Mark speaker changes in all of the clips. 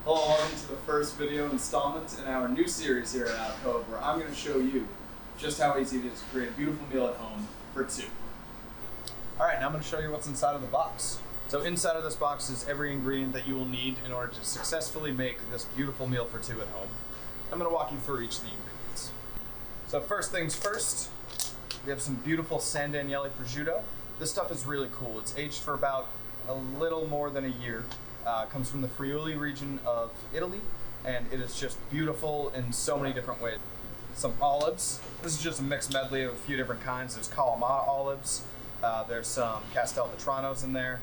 Speaker 1: Hello, welcome to the first video installment in our new series here at Alcove, where I'm going to show you just how easy it is to create a beautiful meal at home for two. Alright, now I'm going to show you what's inside of the box. So inside of this box is every ingredient that you will need in order to successfully make this beautiful meal for two at home. I'm going to walk you through each of the ingredients. So first things first, we have some beautiful San Daniele prosciutto. This stuff is really cool. It's aged for about a little more than a year. Comes from the Friuli region of Italy, and it is just beautiful in so many different ways. Some olives. This is just a mixed medley of a few different kinds. There's Kalamata olives. There's some Castelvetranos in there.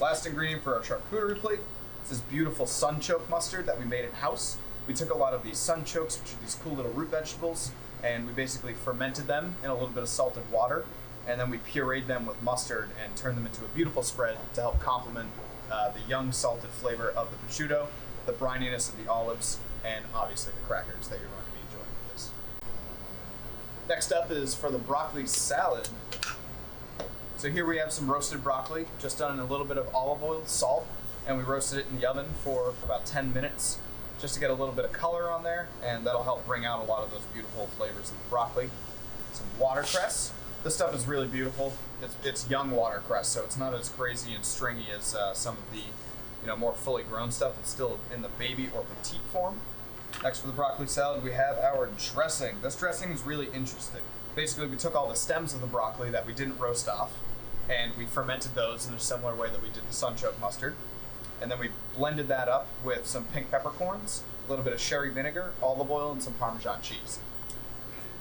Speaker 1: Last ingredient for our charcuterie plate is this beautiful sunchoke mustard that we made in-house. We took a lot of these sunchokes, which are these cool little root vegetables, and we basically fermented them in a little bit of salted water, and then we pureed them with mustard and turned them into a beautiful spread to help complement the young salted flavor of the prosciutto, the brininess of the olives, and obviously the crackers that you're going to be enjoying with this. Next up is for the broccoli salad. So here we have some roasted broccoli, just done in a little bit of olive oil, salt, and we roasted it in the oven for about 10 minutes just to get a little bit of color on there, and that'll help bring out a lot of those beautiful flavors of the broccoli. Some watercress. This stuff is really beautiful. It's young watercress, so it's not as crazy and stringy as some of the more fully grown stuff. It's still in the baby or petite form. Next for the broccoli salad, we have our dressing. This dressing is really interesting. Basically, we took all the stems of the broccoli that we didn't roast off, and we fermented those in a similar way that we did the sunchoke mustard. And then we blended that up with some pink peppercorns, a little bit of sherry vinegar, olive oil, and some Parmesan cheese.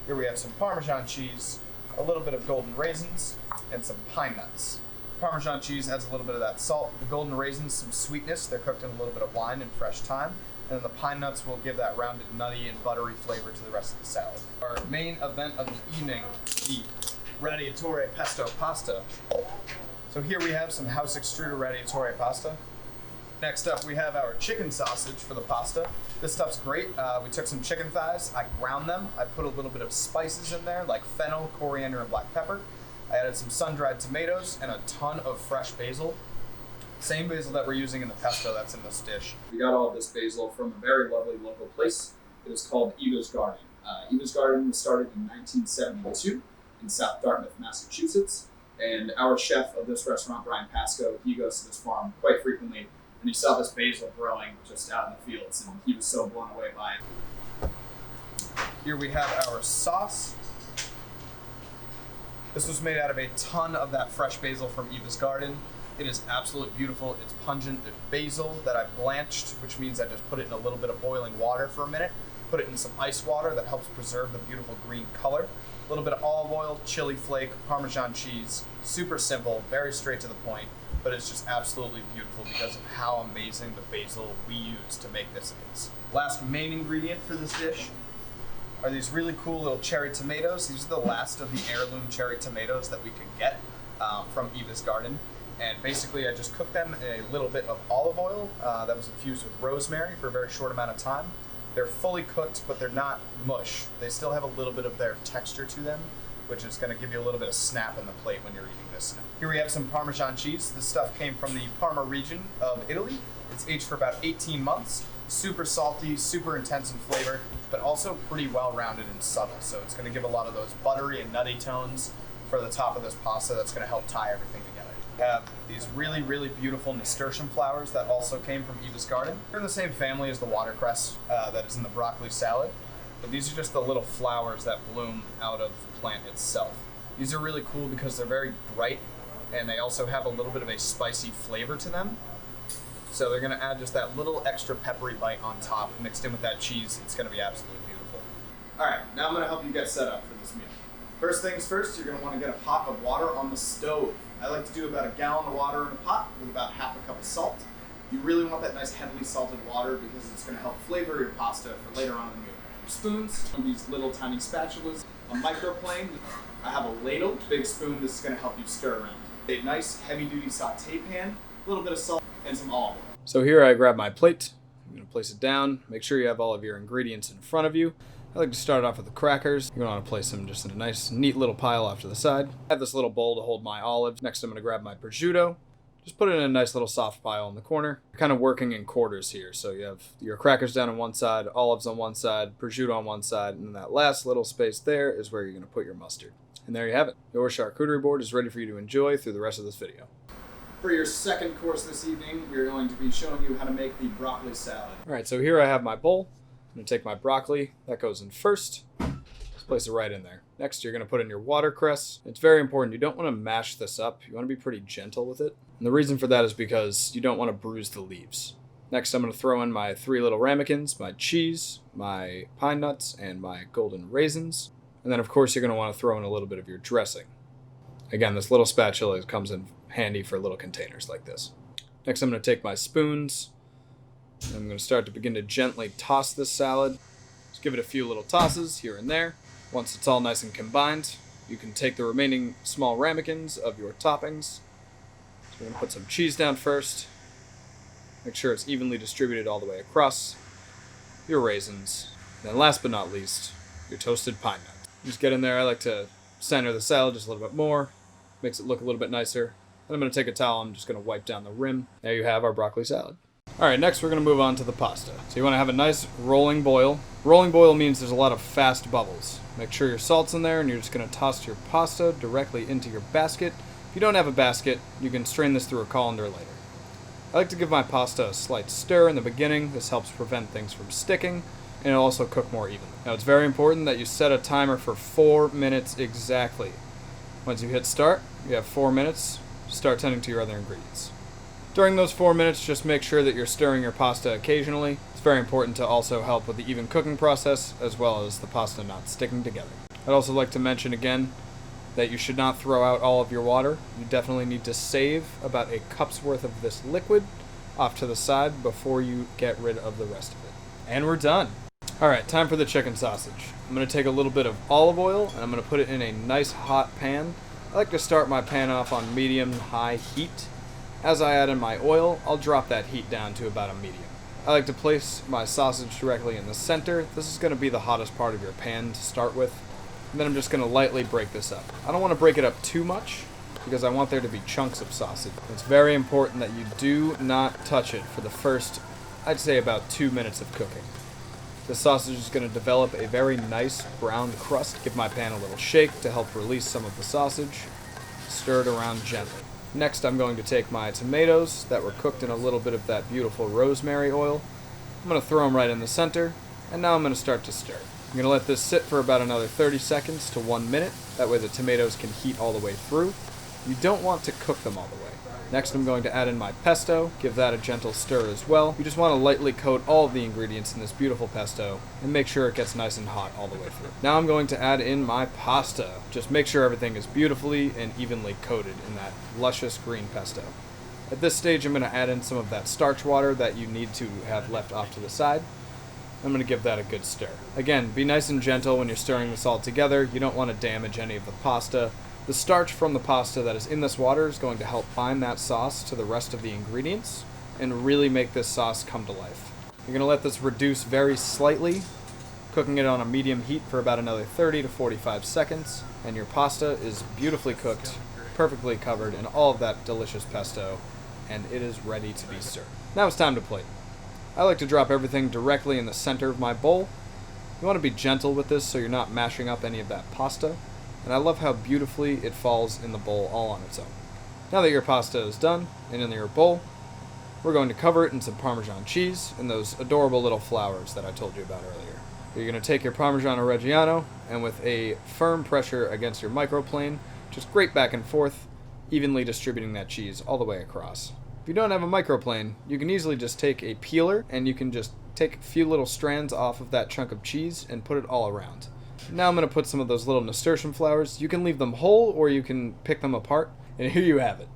Speaker 1: Here we have some Parmesan cheese, a little bit of golden raisins, and some pine nuts. Parmesan cheese adds a little bit of that salt. The golden raisins, some sweetness. They're cooked in a little bit of wine and fresh thyme. And then the pine nuts will give that rounded, nutty, and buttery flavor to the rest of the salad. Our main event of the evening, the Radiatore pesto pasta. So here we have some house extruded Radiatore pasta. Next up, we have our chicken sausage for the pasta. This stuff's great. We took some chicken thighs, I ground them. I put a little bit of spices in there, like fennel, coriander, and black pepper. I added some sun-dried tomatoes and a ton of fresh basil. Same basil that we're using in the pesto that's in this dish. We got all of this basil from a very lovely local place. It was called Eva's Garden. Eva's Garden was started in 1972 in South Dartmouth, Massachusetts. And our chef of this restaurant, Brian Pasco, he goes to this farm quite frequently. And he saw this basil growing just out in the fields, and he was so blown away by it. Here we have our sauce. This was made out of a ton of that fresh basil from Eva's Garden. It is absolutely beautiful. It's pungent. There's basil that I blanched, which means I just put it in a little bit of boiling water for a minute, put it in some ice water that helps preserve the beautiful green color. A little bit of olive oil, chili flake, Parmesan cheese. Super simple, very straight to the point. But it's just absolutely beautiful because of how amazing the basil we use to make this is. Last main ingredient for this dish are these really cool little cherry tomatoes. These are the last of the heirloom cherry tomatoes that we could get from Eva's Garden. And basically I just cooked them in a little bit of olive oil that was infused with rosemary for a very short amount of time. They're fully cooked, but they're not mush. They still have a little bit of their texture to them, which is going to give you a little bit of snap in the plate when you're eating this. Here we have some Parmesan cheese. This stuff came from the Parma region of Italy. It's aged for about 18 months. Super salty, super intense in flavor, but also pretty well-rounded and subtle. So it's going to give a lot of those buttery and nutty tones for the top of this pasta that's going to help tie everything together. We have these really, really beautiful nasturtium flowers that also came from Eva's Garden. They're in the same family as the watercress that is in the broccoli salad. But these are just the little flowers that bloom out of the plant itself. These are really cool because they're very bright, and they also have a little bit of a spicy flavor to them. So they're gonna add just that little extra peppery bite on top, mixed in with that cheese. It's gonna be absolutely beautiful. All right, now I'm gonna help you get set up for this meal. First things first, you're gonna wanna get a pot of water on the stove. I like to do about a gallon of water in a pot with about half a cup of salt. You really want that nice heavily salted water because it's gonna help flavor your pasta for later on in the meal. Spoons, these little tiny spatulas, a microplane. I have a ladle, big spoon. This is going to help you stir around. A nice heavy-duty saute pan, a little bit of salt, and some olive oil. So here I grab my plate. I'm going to place it down. Make sure you have all of your ingredients in front of you. I like to start off with the crackers. You're going to want to place them just in a nice, neat little pile off to the side. I have this little bowl to hold my olives. Next, I'm going to grab my prosciutto.
Speaker 2: Just put it in a nice little soft pile in the corner. You're kind of working in quarters here. So you have your crackers down on one side, olives on one side, prosciutto on one side, and then that last little space there is where you're going to put your mustard. And there you have it. Your charcuterie board is ready for you to enjoy through the rest of this video.
Speaker 1: For your second course this evening, we're going to be showing you how to make the broccoli salad.
Speaker 2: All right, so here I have my bowl. I'm going to take my broccoli. That goes in first. Just place it right in there. Next, you're going to put in your watercress. It's very important. You don't want to mash this up. You want to be pretty gentle with it. And the reason for that is because you don't want to bruise the leaves. Next, I'm going to throw in my 3 little ramekins, my cheese, my pine nuts, and my golden raisins. And then, of course, you're going to want to throw in a little bit of your dressing. Again, this little spatula comes in handy for little containers like this. Next, I'm going to take my spoons. And I'm going to start to begin to gently toss this salad. Just give it a few little tosses here and there. Once it's all nice and combined, you can take the remaining small ramekins of your toppings. So we're going to put some cheese down first. Make sure it's evenly distributed all the way across. Your raisins. And then last but not least, your toasted pine nuts. Just get in there. I like to center the salad just a little bit more. Makes it look a little bit nicer. And I'm going to take a towel. I'm just going to wipe down the rim. There you have our broccoli salad. All right, next we're going to move on to the pasta. So you want to have a nice rolling boil. Rolling boil means there's a lot of fast bubbles. Make sure your salt's in there, and you're just going to toss your pasta directly into your basket. If you don't have a basket, you can strain this through a colander later. I like to give my pasta a slight stir in the beginning. This helps prevent things from sticking, and it'll also cook more evenly. Now, it's very important that you set a timer for 4 minutes exactly. Once you hit start, you have 4 minutes. Start tending to your other ingredients. During those 4 minutes, just make sure that you're stirring your pasta occasionally. It's very important to also help with the even cooking process, as well as the pasta not sticking together. I'd also like to mention again that you should not throw out all of your water. You definitely need to save about a cup's worth of this liquid off to the side before you get rid of the rest of it. And we're done. All right, time for the chicken sausage. I'm going to take a little bit of olive oil, and I'm going to put it in a nice hot pan. I like to start my pan off on medium-high heat. As I add in my oil, I'll drop that heat down to about a medium. I like to place my sausage directly in the center. This is going to be the hottest part of your pan to start with. And then I'm just going to lightly break this up. I don't want to break it up too much because I want there to be chunks of sausage. It's very important that you do not touch it for the first, I'd say, about 2 minutes of cooking. The sausage is going to develop a very nice brown crust. Give my pan a little shake to help release some of the sausage. Stir it around gently. Next, I'm going to take my tomatoes that were cooked in a little bit of that beautiful rosemary oil. I'm going to throw them right in the center, and now I'm going to start to stir. I'm going to let this sit for about another 30 seconds to 1 minute. That way the tomatoes can heat all the way through. You don't want to cook them all the way. Next, I'm going to add in my pesto. Give that a gentle stir as well. You just want to lightly coat all of the ingredients in this beautiful pesto and make sure it gets nice and hot all the way through. Now I'm going to add in my pasta. Just make sure everything is beautifully and evenly coated in that luscious green pesto. At this stage, I'm going to add in some of that starch water that you need to have left off to the side. I'm going to give that a good stir. Again, be nice and gentle when you're stirring this all together. You don't want to damage any of the pasta. The starch from the pasta that is in this water is going to help bind that sauce to the rest of the ingredients and really make this sauce come to life. You're going to let this reduce very slightly, cooking it on a medium heat for about another 30 to 45 seconds, and your pasta is beautifully cooked, perfectly covered in all of that delicious pesto, and it is ready to be served. Now it's time to plate. I like to drop everything directly in the center of my bowl. You want to be gentle with this so you're not mashing up any of that pasta. And I love how beautifully it falls in the bowl all on its own. Now that your pasta is done and in your bowl, we're going to cover it in some Parmesan cheese and those adorable little flowers that I told you about earlier. You're going to take your Parmigiano Reggiano and with a firm pressure against your microplane, just grate back and forth, evenly distributing that cheese all the way across. If you don't have a microplane, you can easily just take a peeler and you can just take a few little strands off of that chunk of cheese and put it all around. Now I'm going to put some of those little nasturtium flowers. You can leave them whole or you can pick them apart. And here you have it.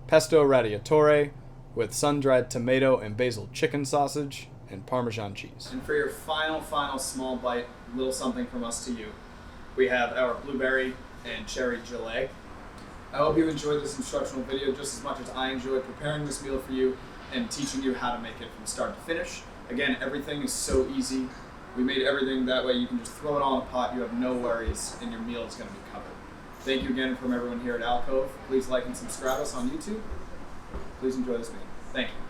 Speaker 2: Pesto Radiatore with sun-dried tomato and basil chicken sausage and Parmesan cheese.
Speaker 1: And for your final small bite, little something from us to you, we have our blueberry and cherry gelée. I hope you enjoyed this instructional video just as much as I enjoyed preparing this meal for you and teaching you how to make it from start to finish. Again, everything is so easy. We made everything that way you can just throw it all in a pot, you have no worries, and your meal is going to be covered. Thank you again from everyone here at Alcove. Please like and subscribe us on YouTube. please enjoy this meal. Thank you.